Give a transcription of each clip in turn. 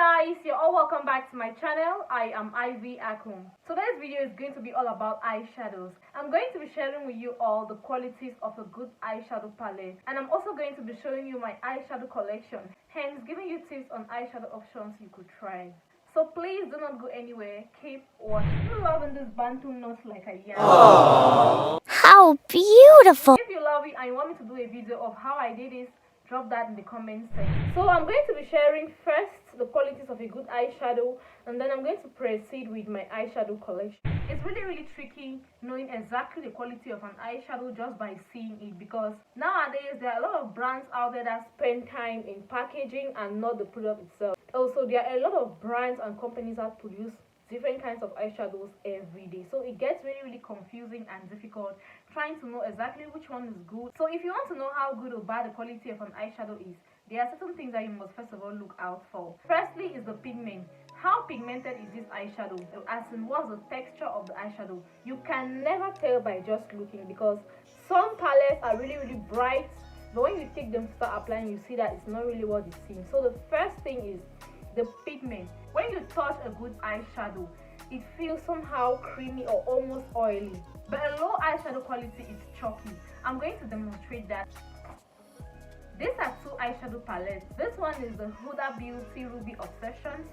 guys, you're all welcome back to my channel. I am Ivy Akum. Today's video is going to be all about eyeshadows. I'm going to be sharing with you all the qualities of a good eyeshadow palette, and I'm also going to be showing you my eyeshadow collection, hence giving you tips on eyeshadow options you could try. So please do not go anywhere, keep watching. You loving this bantu knots like I am. Aww. How beautiful! If you love it and you want me to do a video of how I did this, drop that in the comment section. So I'm going to be sharing first the qualities of a good eyeshadow, and then I'm going to proceed with my eyeshadow collection. It's really tricky knowing exactly the quality of an eyeshadow just by seeing it, because nowadays there are a lot of brands out there that spend time in packaging and not the product itself. Also, there are a lot of brands and companies that produce different kinds of eyeshadows every day, so it gets really confusing and difficult trying to know exactly which one is good. So if you want to know how good or bad the quality of an eyeshadow is, there are certain things that you must first of all look out for. Firstly is the pigment. How pigmented is this eyeshadow? As in, what's the texture of the eyeshadow? You can never tell by just looking, because some palettes are really bright, but when you take them to start applying, you see that it's not really what it seems. So the first thing is the pigment. When you touch a good eyeshadow, it feels somehow creamy or almost oily, but a low eyeshadow quality is chalky. I'm going to demonstrate that. These are two eyeshadow palettes. This one is the Huda Beauty Ruby Obsessions,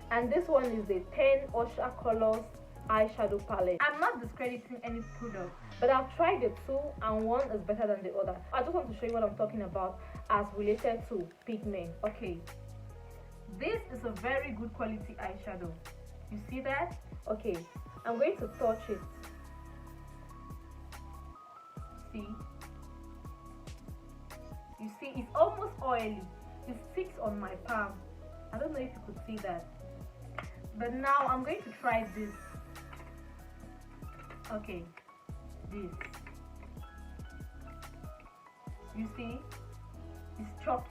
and this one is the 10 Osha Colors eyeshadow palette. I'm not discrediting any product, but I've tried the two and one is better than the other. I just want to show you what I'm talking about as related to pigment. Okay, this is a very good quality eyeshadow. You see that? Okay, I'm going to touch it. See? You see, it's almost oily. It sticks on my palm. I don't know if you could see that. But now I'm going to try this. Okay, this. You see? It's chalky.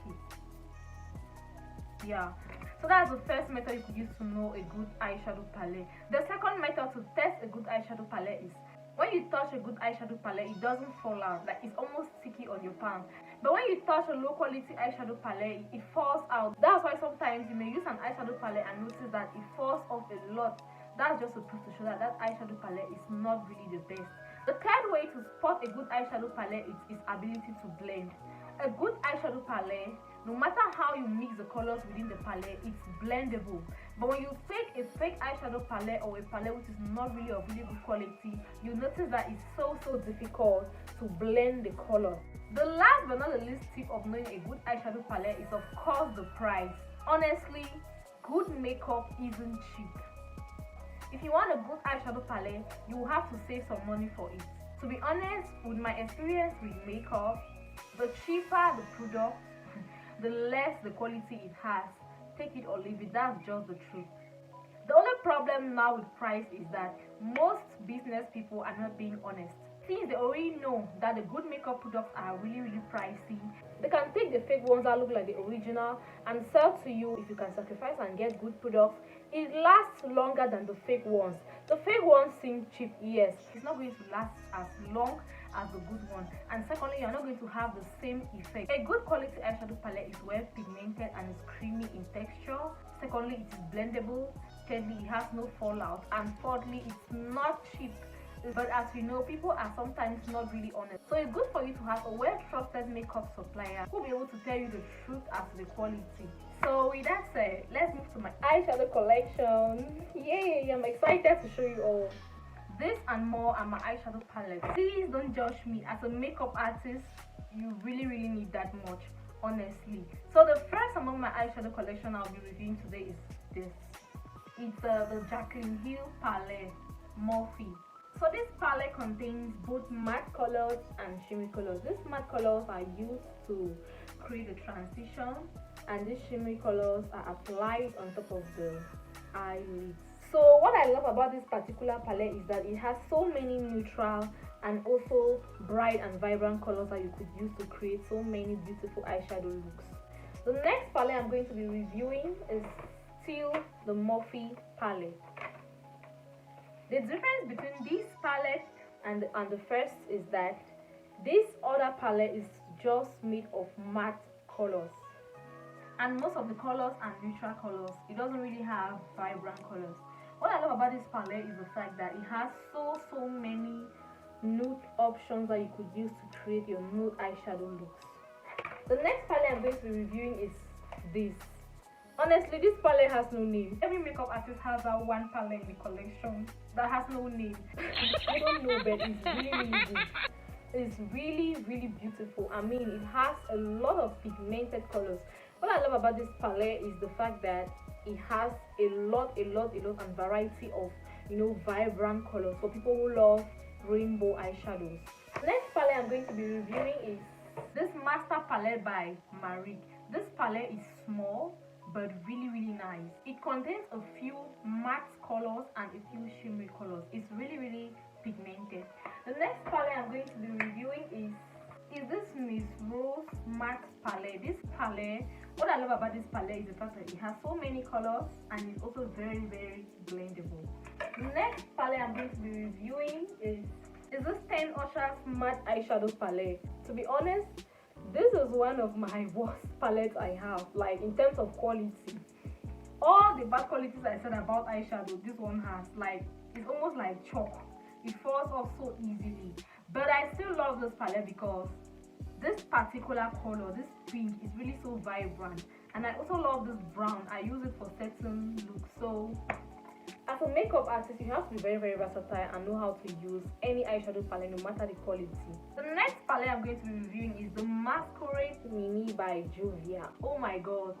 Yeah. So that's the first method you could use to know a good eyeshadow palette. The second method to test a good eyeshadow palette is when you touch a good eyeshadow palette, it doesn't fall out. Like, it's almost sticky on your palm. But when you touch a low quality eyeshadow palette, it falls out. That's why sometimes you may use an eyeshadow palette and notice that it falls off a lot. That's just a proof to show that that eyeshadow palette is not really the best. The third way to spot a good eyeshadow palette is its ability to blend. A good eyeshadow palette, no matter how you mix the colors within the palette, it's blendable. But when you take a fake eyeshadow palette or a palette which is not really of really good quality, you notice that it's so difficult to blend the color. The last but not the least tip of knowing a good eyeshadow palette is, of course, the price. Honestly, good makeup isn't cheap. If you want a good eyeshadow palette, you will have to save some money for it. To be honest, with my experience with makeup, the cheaper the product, the less the quality it has. Take it or leave it, that's just the truth. The only problem now with price is that most business people are not being honest. Since they already know that the good makeup products are really pricey, they can take the fake ones that look like the original and sell to you. If you can sacrifice and get good products, it lasts longer than the fake ones. The fake ones seem cheap, yes, it's not going to last as long as the good one, and secondly, you're not going to have the same effect. A good quality eyeshadow palette is well pigmented and is creamy in texture. Secondly, it is blendable. Thirdly, it has no fallout, and fourthly, it's not cheap. But as we know, people are sometimes not really honest, so it's good for you to have a well-trusted makeup supplier who will be able to tell you the truth as to the quality. So with that said, let's move to my eyeshadow collection. Yay, I'm excited to show you all. This and more are my eyeshadow palette. Please don't judge me. As a makeup artist, you really need that much, honestly. So the first among my eyeshadow collection I'll be reviewing today is this. It's the Jaclyn palette, Morphe. So this palette contains both matte colors and shimmery colors. These matte colors are used to create a transition, and these shimmery colors are applied on top of the eyelids. So what I love about this particular palette is that it has so many neutral and also bright and vibrant colors that you could use to create so many beautiful eyeshadow looks. The next palette I'm going to be reviewing is still the Morphe palette. The difference between this palette and the first is that this other palette is just made of matte colors. and most of the colors are neutral colors. It doesn't really have vibrant colors. What I love about this palette is the fact that it has so many nude options that you could use to create your nude eyeshadow looks. The next palette I'm going to be reviewing is this. Honestly, this palette has no name. Every makeup artist has that one palette in the collection that has no name. I don't know, but it's really good. It's really beautiful. I mean, it has a lot of pigmented colors. What I love about this palette is the fact that it has a lot and variety of, you know, vibrant colors for people who love rainbow eyeshadows. Next palette I'm going to be reviewing is this Master Palette by Marie. This palette is small but really nice. It contains a few matte colors and a few shimmery colors. It's really pigmented. The next palette I'm going to be reviewing is this Miss Rose matte palette. This palette, what I love about this palette is the fact that it has so many colors and it's also very blendable. The next palette I'm going to be reviewing is this 10 Ushers matte eyeshadow palette. To be honest, this is one of my worst palettes I have, like in terms of quality. All the bad qualities I said about eyeshadow, this one has. Like, it's almost like chalk. It falls off so easily. But I still love this palette because this particular color, this pink, is really so vibrant. And I also love this brown. I use it for certain looks. So as a makeup artist, you have to be very versatile and know how to use any eyeshadow palette, no matter the quality. The next palette I'm going to be reviewing is the Masquerade Mini by Juvia. Oh my god,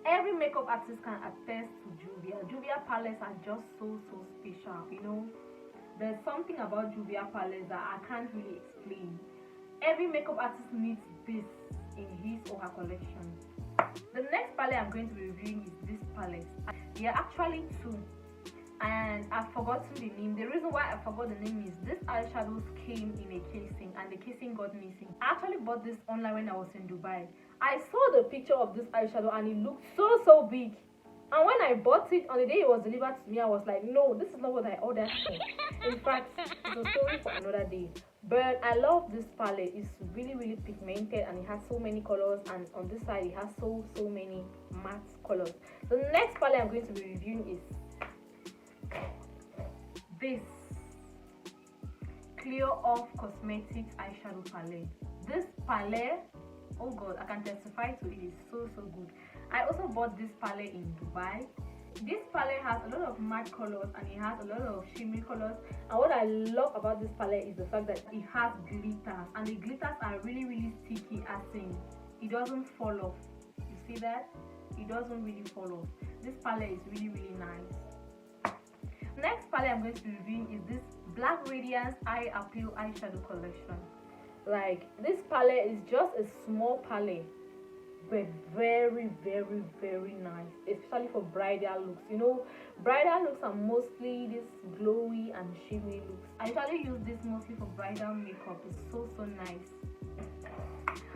every makeup artist can attest to Juvia. Juvia palettes are just so special, you know. There's something about Juvia palettes that I can't really explain. Every makeup artist needs this in his or her collection. The next palette I'm going to be reviewing is this palette. There are actually two, and I've forgotten the name. The reason why I forgot the name is this eyeshadows came in a casing and the casing got missing. I actually bought this online when I was in Dubai. I saw the picture of this eyeshadow and it looked so big. And when I bought it, on the day it was delivered to me, I was like, no, this is not what I ordered for. In fact, it's a story for another day. But I love this palette. It's really pigmented and it has so many colors, and on this side it has so many matte colors. The next palette I'm going to be reviewing is this Clear Off Cosmetics eyeshadow palette. This palette, oh god, I can testify to it, is so good. I also bought this palette in Dubai. This palette has a lot of matte colors and it has a lot of shimmery colors, and what I love about this palette is the fact that it has glitters, and the glitters are really sticky, as in it doesn't fall off. You see that? It doesn't really fall off. This palette is really nice. Next palette I'm going to be reviewing is this Black Radiance Eye Appeal Eyeshadow Collection. Like, this palette is just a small palette, but very nice, especially for bridal looks. You know, bridal looks are mostly this glowy and shimmery looks. I usually use this mostly for bridal makeup. It's so nice.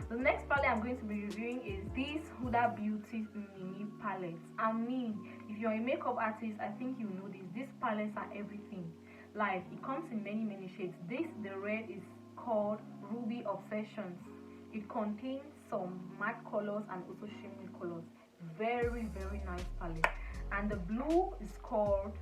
The next palette I'm going to be reviewing is this Huda Beauty Mini palette. I mean, if you're a makeup artist, I think you know this. These palettes are everything. Like, it comes in many shades. This, the red, is called Ruby Obsessions. It contains some matte colors and also shimmery colors. Very nice palette. And the blue is called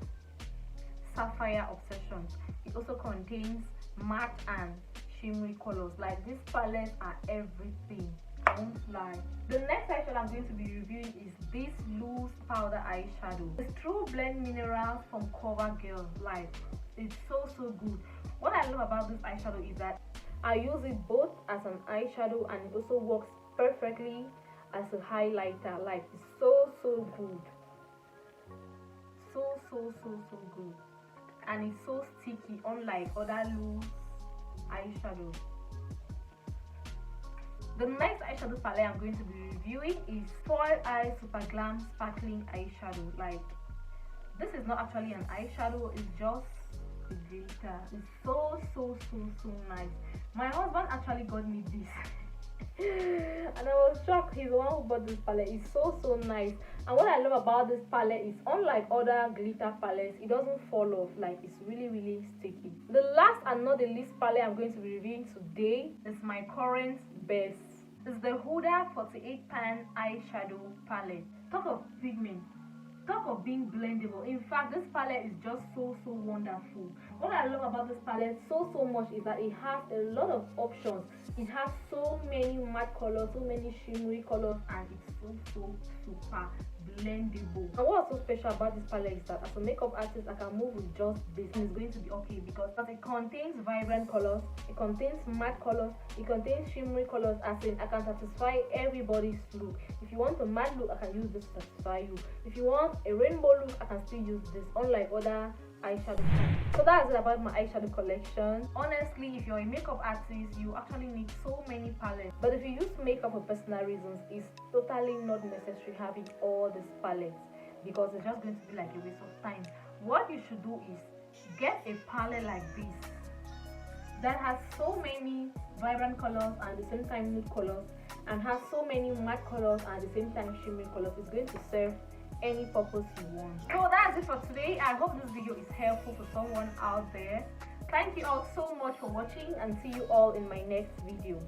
Sapphire Obsessions. It also contains matte and shimmery colors. Like, these palettes are everything. I won't lie. The next eyeshadow I'm going to be reviewing is this loose powder eyeshadow. It's True Blend Minerals from CoverGirl. Like, it's so good. What I love about this eyeshadow is that I use it both as an eyeshadow and it also works perfectly as a highlighter. Like, it's so good. So good. And it's so sticky, unlike other loose eyeshadows. The next eyeshadow palette I'm going to be reviewing is Foil Eye Super Glam Sparkling Eyeshadow. Like, this is not actually an eyeshadow, it's just a glitter. It's so nice. My husband actually got me this and I was shocked. He's the one who bought this palette. It's so nice. And what I love about this palette is, unlike other glitter palettes, it doesn't fall off. Like, it's really sticky. The last and not the least palette I'm going to be reviewing today is my current best It's the Huda 48 pan eyeshadow palette. Talk of pigment, talk of being blendable. In fact, this palette is just so wonderful. What I love about this palette so much is that it has a lot of options. It has so many matte colors, so many shimmery colors, and it's so super blendable. And what's so special about this palette is that as a makeup artist, I can move with just this and it's going to be okay, because it contains vibrant colors, it contains matte colors, it contains shimmery colors, as in I can satisfy everybody's look. If you want a matte look, I can use this to satisfy you. If you want a rainbow look, I can still use this, unlike other eyeshadow. So that's it about my eyeshadow collection. Honestly, if you're a makeup artist, you actually need so many palettes, but if you use makeup for personal reasons, it's totally not necessary having all these palettes, because it's just going to be like a waste of time. What you should do is get a palette like this that has so many vibrant colors and at the same time nude colors, and has so many matte colors and at the same time shimmery colors. It's going to serve any purpose you want. So that's it for today. I hope this video is helpful for someone out there. Thank you all so much for watching, and see you all in my next video.